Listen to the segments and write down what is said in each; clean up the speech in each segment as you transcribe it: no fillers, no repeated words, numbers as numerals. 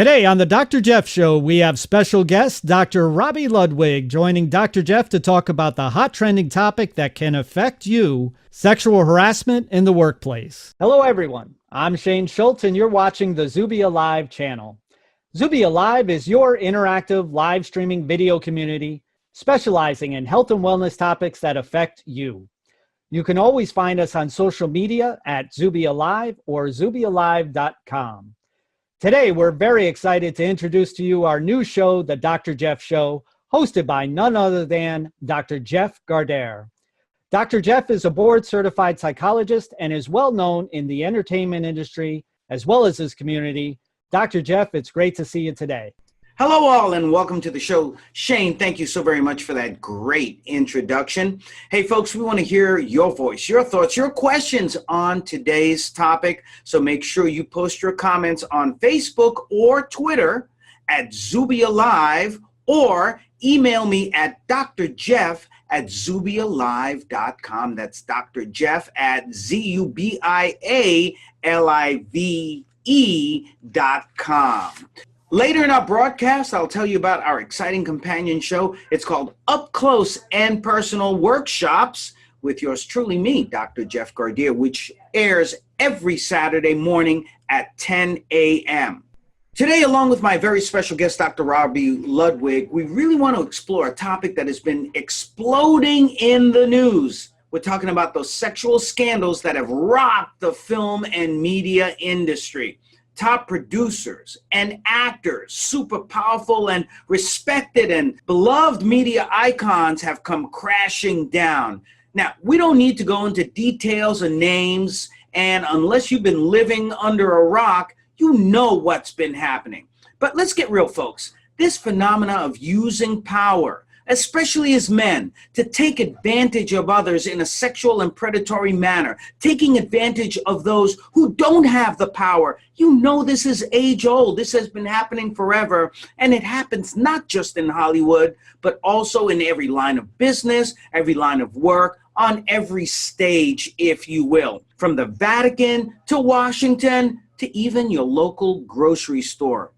Today on the Dr. Jeff Show, we have special guest Dr. Robbie Ludwig joining Dr. Jeff to talk about the hot trending topic that can affect you, sexual harassment in the workplace. Hello, everyone. I'm Shane Schultz, and you're watching the Zubia Live channel. Zubia Live is your interactive live streaming video community specializing in health and wellness topics that affect you. You can always find us on social media at Zubia Live or ZubiaLive.com. Today, we're very excited to introduce to you our new show, The Dr. Jeff Show, hosted by none other than Dr. Jeff Gardere. Dr. Jeff is a board-certified psychologist and is well known in the entertainment industry as well as his community. Dr. Jeff, it's great to see you today. Hello all and welcome to the show. Shane, thank you so very much for that great introduction. Hey folks, we want to hear your voice, your thoughts, your questions on today's topic. So make sure you post your comments on Facebook or Twitter at Zubia Live or email me at drjeff@zubialive.com. That's Dr. Jeff at ZUBIALIVE.com. Later in our broadcast, I'll tell you about our exciting companion show. It's called Up Close and Personal Workshops with yours truly, me, Dr. Jeff Gardere, which airs every Saturday morning at 10 a.m. Today, along with my very special guest, Dr. Robbie Ludwig, we really want to explore a topic that has been exploding in the news. We're talking about those sexual scandals that have rocked the film and media industry. Top producers and actors, super powerful and respected and beloved media icons have come crashing down. Now, we don't need to go into details and names, and unless you've been living under a rock, you know what's been happening. But let's get real, folks. This phenomena of using power, especially as men, to take advantage of others in a sexual and predatory manner, taking advantage of those who don't have the power. You know this is age old. This has been happening forever, and it happens not just in Hollywood, but also in every line of business, every line of work, on every stage, if you will, from the Vatican to Washington to even your local grocery store.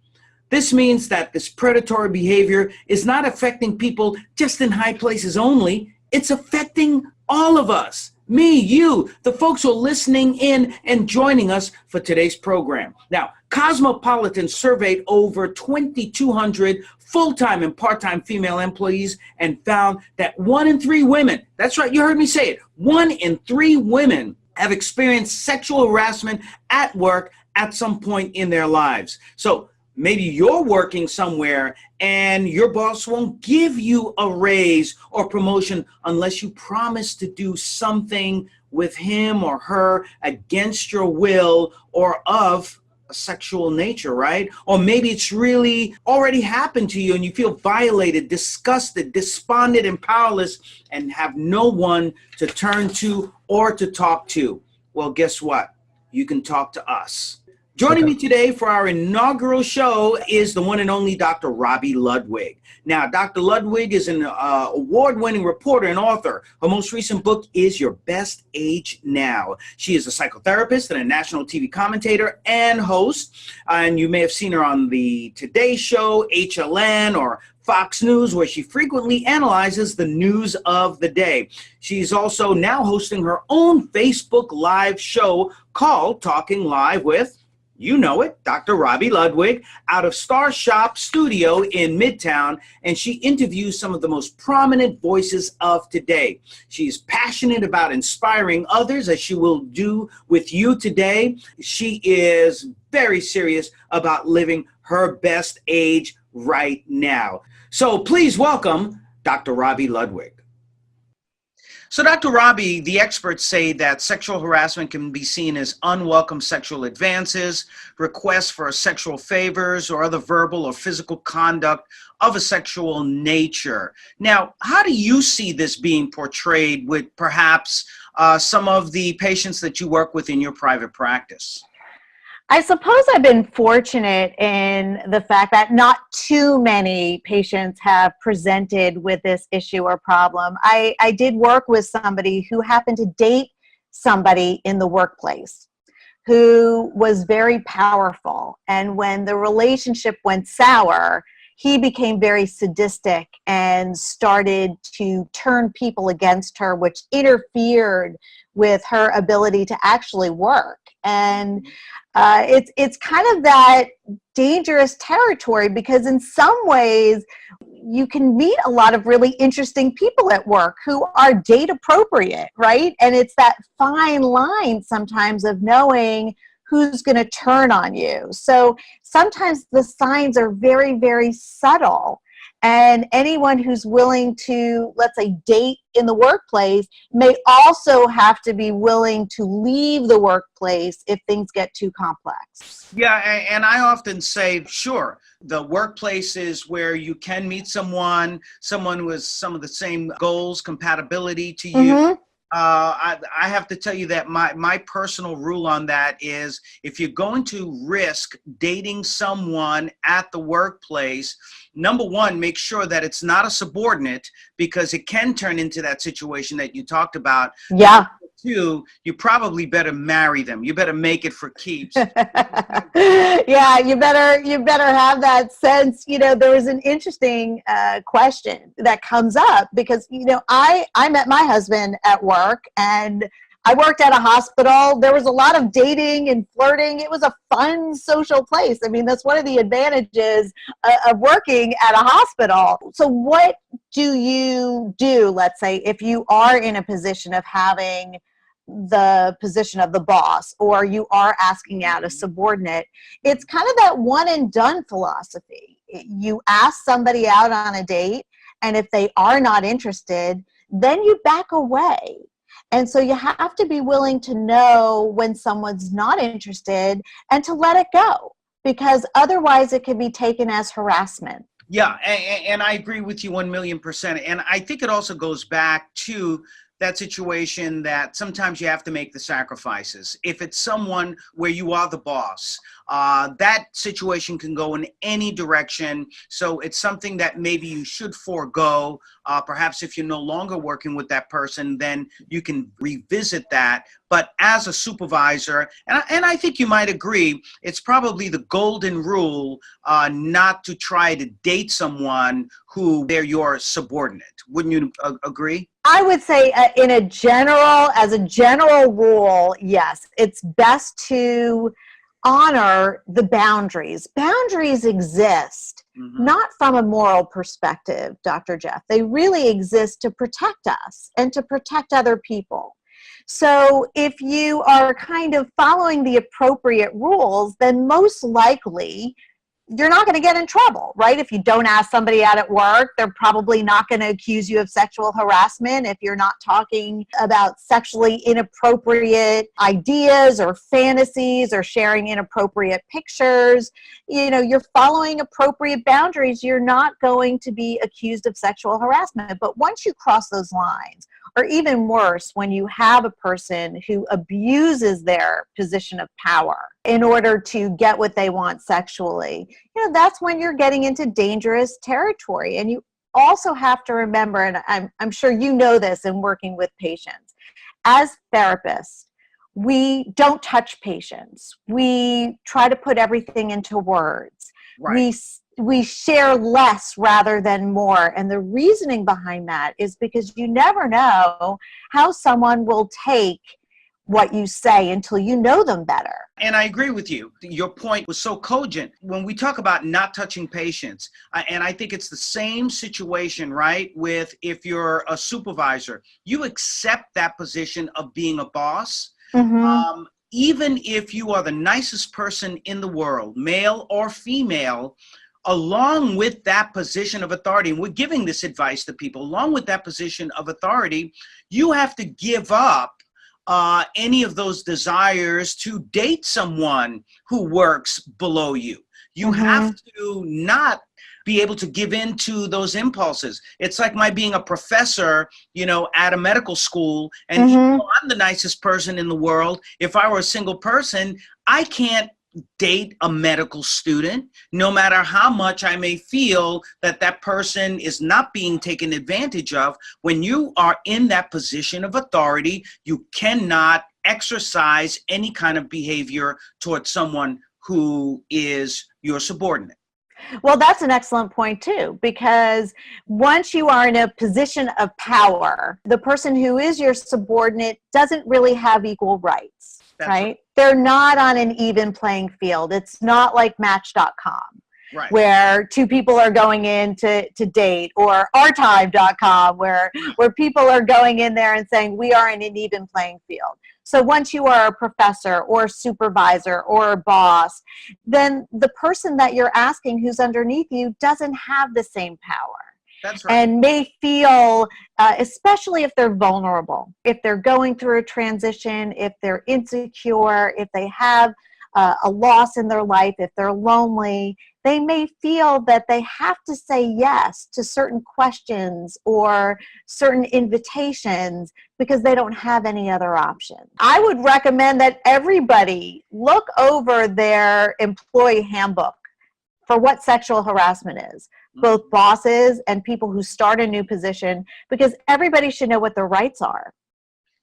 This means that this predatory behavior is not affecting people just in high places only. It's affecting all of us. Me, you, the folks who are listening in and joining us for today's program. Now, Cosmopolitan surveyed over 2,200 full-time and part-time female employees and found that 1 in 3 women, that's right, you heard me say it, 1 in 3 women have experienced sexual harassment at work at some point in their lives. So, maybe you're working somewhere and your boss won't give you a raise or promotion unless you promise to do something with him or her against your will or of a sexual nature, right? Or maybe it's really already happened to you and you feel violated, disgusted, despondent, and powerless and have no one to turn to or to talk to. Well, guess what? You can talk to us. Joining me today for our inaugural show is the one and only Dr. Robbie Ludwig. Now, Dr. Ludwig is an award-winning reporter and author. Her most recent book is Your Best Age Now. She is a psychotherapist and a national TV commentator and host. And you may have seen her on the Today Show, HLN, or Fox News, where she frequently analyzes the news of the day. She's also now hosting her own Facebook Live show called Talking Live with, you know it, Dr. Robbie Ludwig, out of Star Shop Studio in Midtown, and she interviews some of the most prominent voices of today. She's passionate about inspiring others, as she will do with you today. She is very serious about living her best age right now. So please welcome Dr. Robbie Ludwig. So, Dr. Robbie, the experts say that sexual harassment can be seen as unwelcome sexual advances, requests for sexual favors, or other verbal or physical conduct of a sexual nature. Now, how do you see this being portrayed with perhaps some of the patients that you work with in your private practice? I suppose I've been fortunate in the fact that not too many patients have presented with this issue or problem. I did work with somebody who happened to date somebody in the workplace. who was very powerful. And when the relationship went sour, he became very sadistic and started to turn people against her, which interfered with her ability to actually work. And it's kind of that dangerous territory, because in some ways you can meet a lot of really interesting people at work who are date appropriate, right? And it's that fine line sometimes of knowing who's going to turn on you. So sometimes the signs are very, very subtle. And anyone who's willing to, let's say, date in the workplace may also have to be willing to leave the workplace if things get too complex. Yeah, and I often say, sure, the workplace is where you can meet someone with some of the same goals, compatibility to you. Mm-hmm. I have to tell you that my personal rule on that is, if you're going to risk dating someone at the workplace, number one, make sure that it's not a subordinate, because it can turn into that situation that you talked about. Yeah. Two, you probably better marry them. You better make it for keeps. Yeah, you better have that sense. You know, there was an interesting question that comes up because, you know, I met my husband at work, and I worked at a hospital. There was a lot of dating and flirting. It was a fun social place. I mean, that's one of the advantages of working at a hospital. So what do you do, let's say, if you are in a position of having the position of the boss, or you are asking out a subordinate? It's kind of that one and done philosophy. You ask somebody out on a date, and if they are not interested, then you back away. And so you have to be willing to know when someone's not interested and to let it go, because otherwise it can be taken as harassment. Yeah, and I agree with you 1,000,000%. And I think it also goes back to that situation that sometimes you have to make the sacrifices. If it's someone where you are the boss, that situation can go in any direction. So it's something that maybe you should forego. Perhaps if you're no longer working with that person, then you can revisit that. But as a supervisor, and I think you might agree, it's probably the golden rule not to try to date someone who they're your subordinate. Wouldn't you agree? I would say as a general rule, yes, it's best to honor the boundaries. Boundaries exist, not from a moral perspective, Dr. Jeff. They really exist to protect us and to protect other people. So if you are kind of following the appropriate rules, then most likely you're not going to get in trouble, right? If you don't ask somebody out at work, they're probably not going to accuse you of sexual harassment. If you're not talking about sexually inappropriate ideas or fantasies or sharing inappropriate pictures, you know, you're following appropriate boundaries, you're not going to be accused of sexual harassment. But once you cross those lines, or even worse, when you have a person who abuses their position of power in order to get what they want sexually, you know, that's when you're getting into dangerous territory. And you also have to remember, and I'm sure you know this in working with patients, as therapists, we don't touch patients. We try to put everything into words. Right. We share less rather than more. And the reasoning behind that is because you never know how someone will take what you say until you know them better. And I agree with you. Your point was so cogent. When we talk about not touching patients, and I think it's the same situation, right? With if you're a supervisor, you accept that position of being a boss. Even if you are the nicest person in the world, male or female, along with that position of authority, and we're giving this advice to people, along with that position of authority, you have to give up any of those desires to date someone who works below you. You have to not be able to give in to those impulses. It's like my being a professor, you know, at a medical school, and even though I'm the nicest person in the world, if I were a single person, I can't date a medical student, no matter how much I may feel that that person is not being taken advantage of. When you are in that position of authority, you cannot exercise any kind of behavior towards someone who is your subordinate. Well, that's an excellent point too, because once you are in a position of power, the person who is your subordinate doesn't really have equal rights, right? They're not on an even playing field. It's not like Match.com. Right. Where two people are going in to date, or ourtime.com, where people are going in there and saying we are in an even playing field. So once you are a professor or supervisor or a boss, then the person that you're asking who's underneath you doesn't have the same power. That's right. And may feel, especially if they're vulnerable, if they're going through a transition, if they're insecure, if they have a loss in their life, if they're lonely, they may feel that they have to say yes to certain questions or certain invitations because they don't have any other option. I would recommend that everybody look over their employee handbook for what sexual harassment is, both bosses and people who start a new position, because everybody should know what their rights are.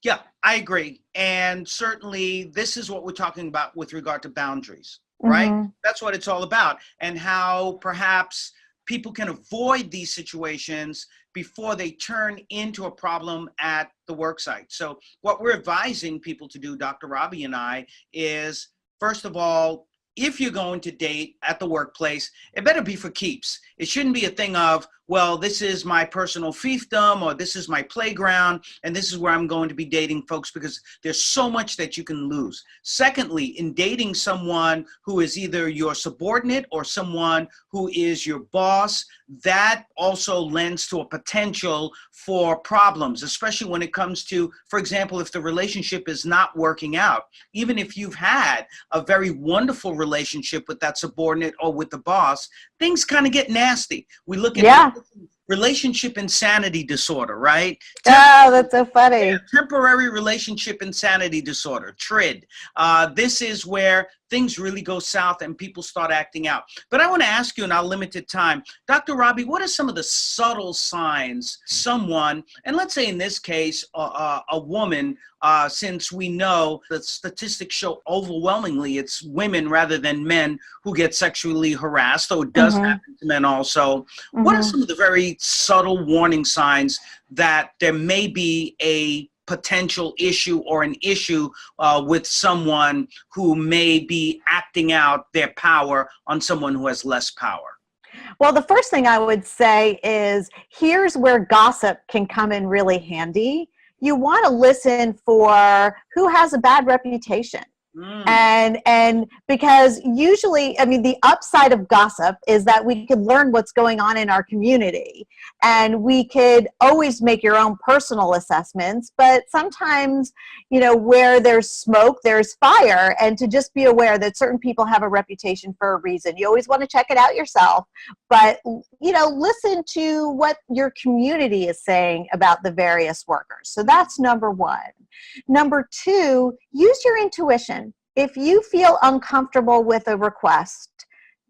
Yeah, I agree. And certainly this is what we're talking about with regard to boundaries, right? Mm-hmm. That's what it's all about, and how perhaps people can avoid these situations before they turn into a problem at the work site. So what we're advising people to do, Dr. Robbie and I, is first of all, if you're going to date at the workplace, it better be for keeps. It shouldn't be a thing of, well, this is my personal fiefdom, or this is my playground, and this is where I'm going to be dating folks, because there's so much that you can lose. Secondly, in dating someone who is either your subordinate or someone who is your boss, that also lends to a potential for problems, especially when it comes to, for example, if the relationship is not working out. Even if you've had a very wonderful relationship with that subordinate or with the boss, things kind of get nasty. We look at relationship insanity disorder, right? Oh, that's so funny. Temporary relationship insanity disorder, TRID. This is where things really go south and people start acting out. But I want to ask you in our limited time, Dr. Robbie, what are some of the subtle signs someone, and let's say in this case, a woman, since we know that statistics show overwhelmingly it's women rather than men who get sexually harassed, though it does happen to men also. What are some of the very subtle warning signs that there may be a potential issue or an issue with someone who may be acting out their power on someone who has less power? Well, the first thing I would say is here's where gossip can come in really handy. You want to listen for who has a bad reputation. And because usually, I mean, the upside of gossip is that we could learn what's going on in our community, and we could always make your own personal assessments, but sometimes, you know, where there's smoke, there's fire, and to just be aware that certain people have a reputation for a reason. You always want to check it out yourself, but, you know, listen to what your community is saying about the various workers. So that's number one. Number two, use your intuition. If you feel uncomfortable with a request,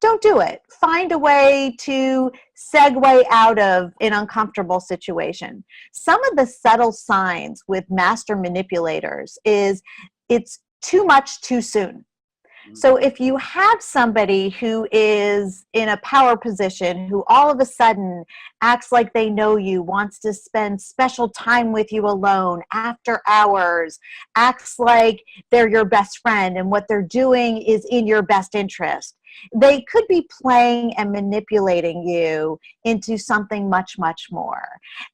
don't do it. Find a way to segue out of an uncomfortable situation. Some of the subtle signs with master manipulators is it's too much too soon. So if you have somebody who is in a power position, who all of a sudden acts like they know you, wants to spend special time with you alone after hours, acts like they're your best friend and what they're doing is in your best interest, they could be playing and manipulating you into something much, much more.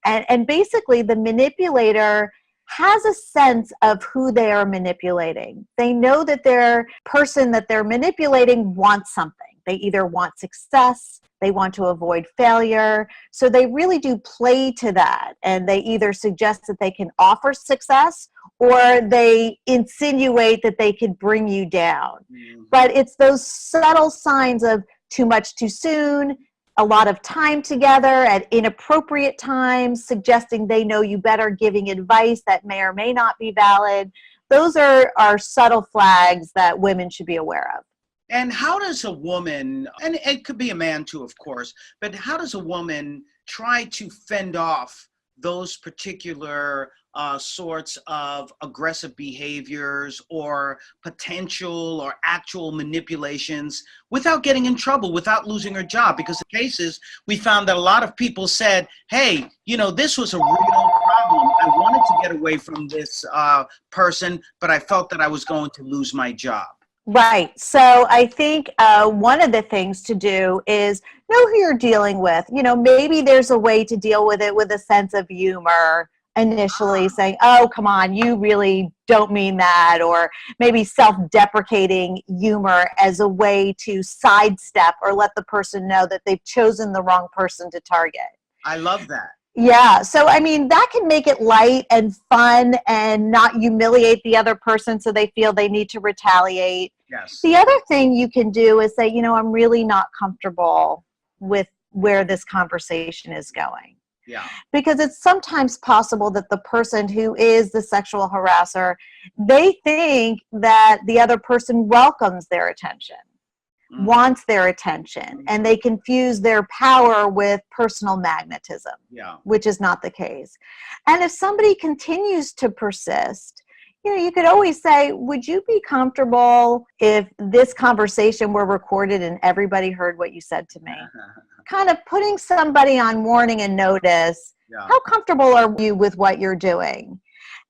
And basically the manipulator has a sense of who they are manipulating. They know that their person that they're manipulating wants something. They either want success, they want to avoid failure. So they really do play to that. And they either suggest that they can offer success or they insinuate that they could bring you down. But it's those subtle signs of too much too soon, a lot of time together at inappropriate times, suggesting they know you better, giving advice that may or may not be valid. Those are subtle flags that women should be aware of. And how does a woman, and it could be a man too, of course, but how does a woman try to fend off those particular sorts of aggressive behaviors or potential or actual manipulations without getting in trouble, without losing her job? Because in cases, we found that a lot of people said, hey, you know, this was a real problem. I wanted to get away from this person, but I felt that I was going to lose my job. Right. So I think one of the things to do is know who you're dealing with. You know, maybe there's a way to deal with it with a sense of humor initially, saying, oh, come on, you really don't mean that, or maybe self-deprecating humor as a way to sidestep or let the person know that they've chosen the wrong person to target. I love that. Yeah, so I mean, that can make it light and fun and not humiliate the other person so they feel they need to retaliate. Yes. The other thing you can do is say, you know, I'm really not comfortable with where this conversation is going. Yeah. Because it's sometimes possible that the person who is the sexual harasser, they think that the other person welcomes their attention, wants their attention, and they confuse their power with personal magnetism, which is not the case. And if somebody continues to persist, you know, you could always say, would you be comfortable if this conversation were recorded and everybody heard what you said to me? Kind of putting somebody on warning and notice. How comfortable are you with what you're doing?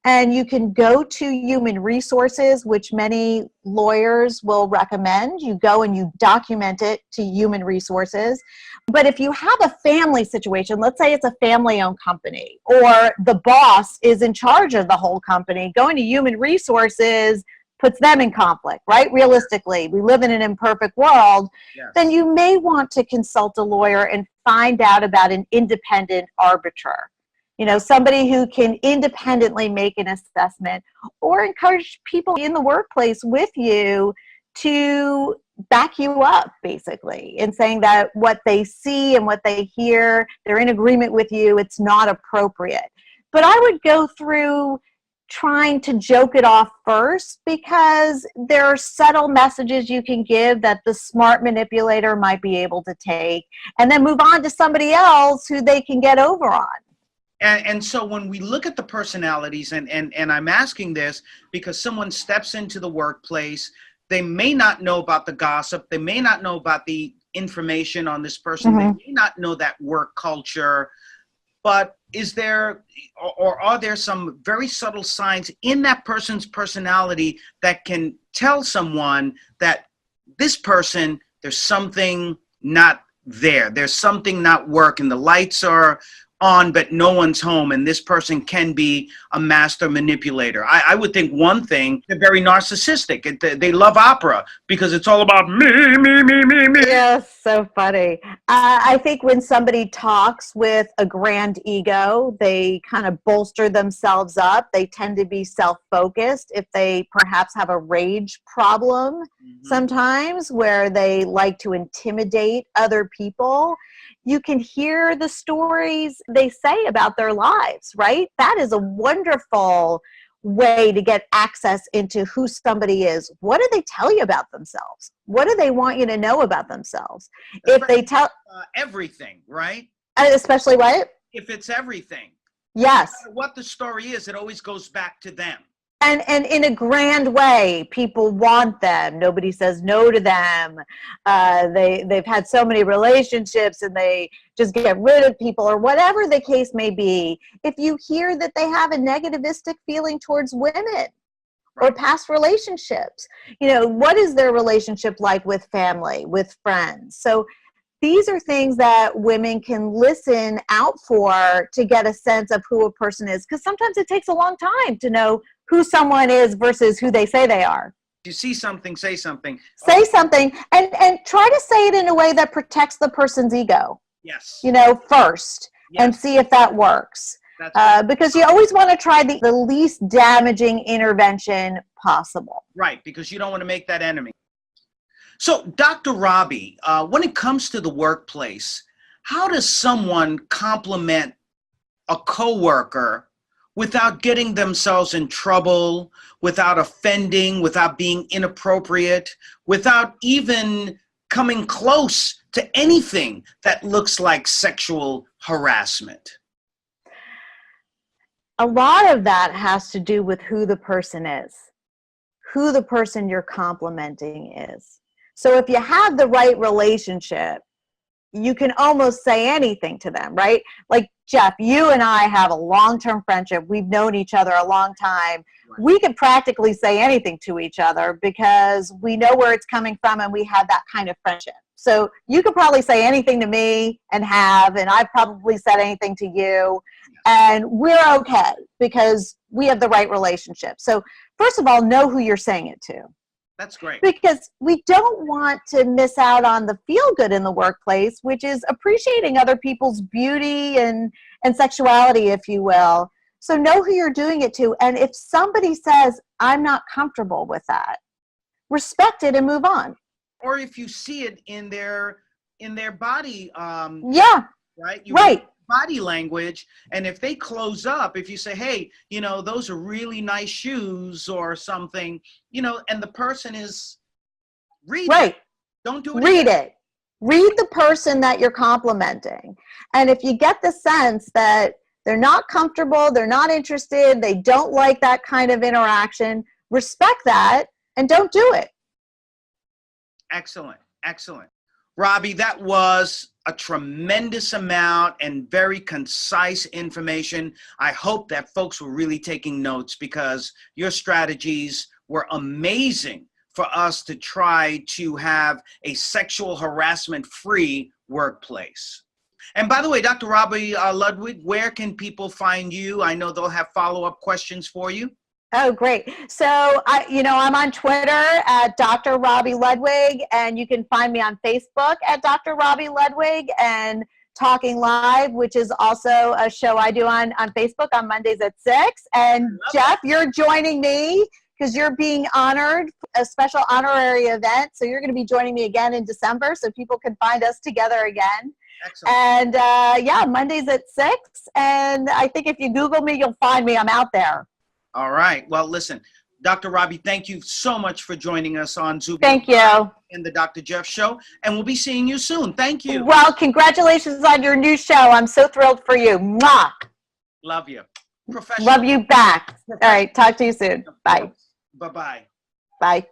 And you can go to human resources, which many lawyers will recommend. You go and you document it to human resources. But if you have a family situation, let's say it's a family-owned company, or the boss is in charge of the whole company, going to human resources puts them in conflict, right? Realistically, we live in an imperfect world. Then you may want to consult a lawyer and find out about an independent arbiter. You know, somebody who can independently make an assessment, or encourage people in the workplace with you to back you up, basically, in saying that what they see and what they hear, they're in agreement with you, it's not appropriate. But I would go through trying to joke it off first, because there are subtle messages you can give that the smart manipulator might be able to take, and then move on to somebody else who they can get over on. And so when we look at the personalities, and I'm asking this because someone steps into the workplace, they may not know about the gossip, they may not know about the information on this person, they may not know that work culture, but is there, or are there some very subtle signs in that person's personality that can tell someone that this person, there's something not there, there's something not working, the lights are on but no one's home, and this person can be a master manipulator? I would think one thing, they're very narcissistic. They love opera because it's all about me, me, me, me, me. Yes, so funny. I think when somebody talks with a grand ego, they kind of bolster themselves up. They tend to be self-focused. If they perhaps have a rage problem sometimes, where they like to intimidate other people, you can hear the stories they say about their lives, right? That is a wonderful way to get access into who somebody is. What do they tell you about themselves? What do they want you to know about themselves? If they tell everything, right? Especially what? If it's everything. Yes. No matter what the story is, it always goes back to them. And in a grand way, people want them. Nobody says no to them. They've had so many relationships and they just get rid of people, or whatever the case may be. If you hear that they have a negativistic feeling towards women or past relationships, you know, what is their relationship like with family, with friends? So these are things that women can listen out for to get a sense of who a person is, because sometimes it takes a long time to know who someone is versus who they say they are. If you see something, say something. Say something, and try to say it in a way that protects the person's ego. Yes. You know, first, and see if that works. Because you always want to try the least damaging intervention possible. Right, because you don't want to make that enemy. So, Dr. Robbie, when it comes to the workplace, how does someone compliment a coworker without getting themselves in trouble, without offending, without being inappropriate, without even coming close to anything that looks like sexual harassment? A lot of that has to do with who the person is, who the person you're complimenting is. So if you have the right relationship, you can almost say anything to them, right? Like, Jeff, you and I have a long-term friendship. We've known each other a long time. Right. We could practically say anything to each other because we know where it's coming from and we have that kind of friendship. So you could probably say anything to me and I've probably said anything to you, and we're okay because we have the right relationship. So first of all, know who you're saying it to. That's great. Because we don't want to miss out on the feel good in the workplace, which is appreciating other people's beauty and sexuality, if you will. So know who you're doing it to. And if somebody says, I'm not comfortable with that, respect it and move on. Or if you see it in their body, Yeah. right? Right. Body language, and if they close up, if you say, hey, those are really nice shoes or something, and the person is read Right. it. Don't do it. Read it. Read the person that you're complimenting. And if you get the sense that they're not comfortable, they're not interested, they don't like that kind of interaction, respect that and don't do it. Excellent. Excellent. Robbie, that was a tremendous amount and very concise information. I hope that folks were really taking notes because your strategies were amazing for us to try to have a sexual harassment-free workplace. And by the way, Dr. Robbie Ludwig, where can people find you? I know they'll have follow-up questions for you. Oh, great. So, I'm on Twitter at Dr. Robbie Ludwig, and you can find me on Facebook at Dr. Robbie Ludwig, and Talking Live, which is also a show I do on Facebook on Mondays at 6. And Jeff, you're joining me because you're being honored, a special honorary event. So you're going to be joining me again in December so people can find us together again. Excellent. And Mondays at 6. And I think if you Google me, you'll find me. I'm out there. All right. Well, listen, Dr. Robbie, thank you so much for joining us on Zoom. Thank you. In the Dr. Jeff Show, and we'll be seeing you soon. Thank you. Well, congratulations on your new show. I'm so thrilled for you. Mwah. Love you. Professional. Love you back. All right. Talk to you soon. Bye. Bye-bye. Bye.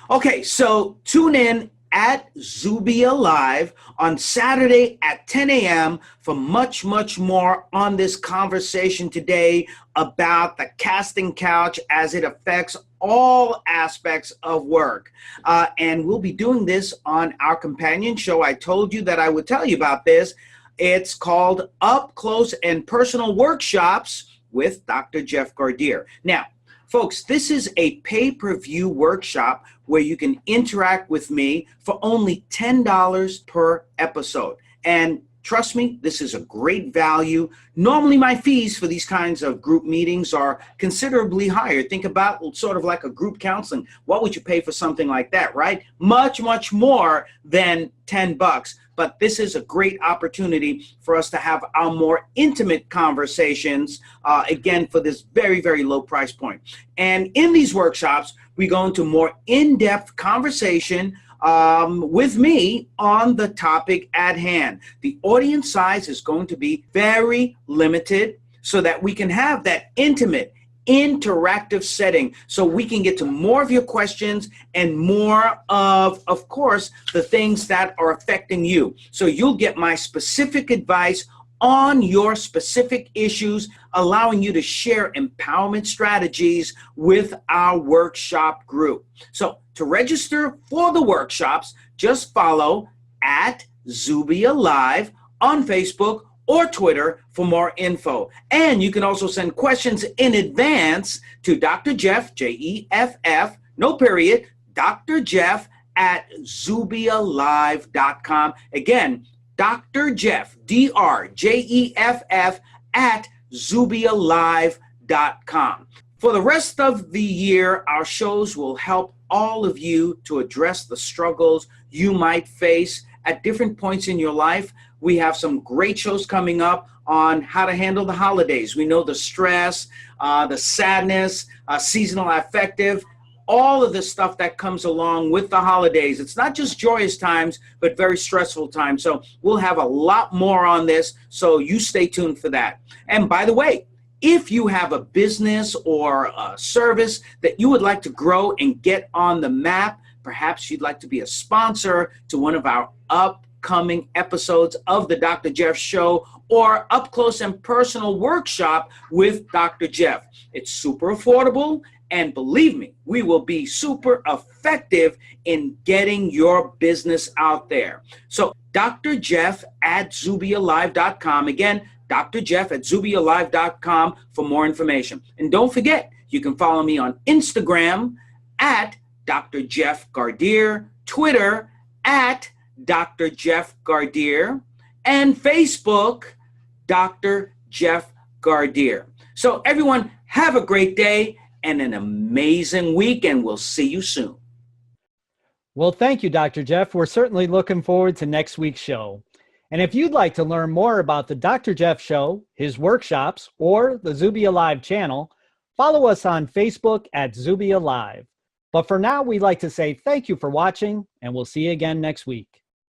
Okay, so tune in at Zubia Live on Saturday at 10 a.m. for much, much more on this conversation today about the casting couch as it affects all aspects of work. And we'll be doing this on our companion show. I told you that I would tell you about this. It's called Up Close and Personal Workshops with Dr. Jeff Gardier. Now, folks, this is a pay-per-view workshop where you can interact with me for only $10 per episode. And trust me, this is a great value. Normally my fees for these kinds of group meetings are considerably higher. Think about sort of like a group counseling. What would you pay for something like that, right? Much, much more than $10. But this is a great opportunity for us to have our more intimate conversations, again, for this very, very low price point. And in these workshops, we go into more in-depth conversation with me on the topic at hand. The audience size is going to be very limited so that we can have that intimate, interactive setting so we can get to more of your questions and more of course, the things that are affecting you. So you'll get my specific advice on your specific issues, allowing you to share empowerment strategies with our workshop group. So to register for the workshops, just follow at Zubia Live on Facebook or Twitter for more info. And you can also send questions in advance to Dr. Jeff, Jeff, no period, Dr. Jeff at ZubiaLive.com. Again, Dr. Jeff, DrJeff at ZubiaLive.com. For the rest of the year, our shows will help all of you to address the struggles you might face at different points in your life. We have some great shows coming up on how to handle the holidays. We know the stress, the sadness, seasonal affective, all of the stuff that comes along with the holidays. It's not just joyous times, but very stressful times. So we'll have a lot more on this, so you stay tuned for that. And by the way, If you have a business or a service that you would like to grow and get on the map, perhaps you'd like to be a sponsor to one of our upcoming episodes of the Dr. Jeff Show or Up Close and Personal Workshop with Dr. Jeff. It's super affordable, and believe me, we will be super effective in getting your business out there. So Dr. Jeff at ZubiaLive.com. Again, Dr. Jeff at ZubiaLive.com for more information. And don't forget, you can follow me on Instagram at Dr. Jeff Gardier, Twitter at Dr. Jeff Gardier, and Facebook, Dr. Jeff Gardier. So everyone, have a great day and an amazing week, and we'll see you soon. Well, thank you, Dr. Jeff. We're certainly looking forward to next week's show. And if you'd like to learn more about the Dr. Jeff Show, his workshops, or the Zubia Live channel, follow us on Facebook at Zubia Live. But for now, we'd like to say thank you for watching, and we'll see you again next week.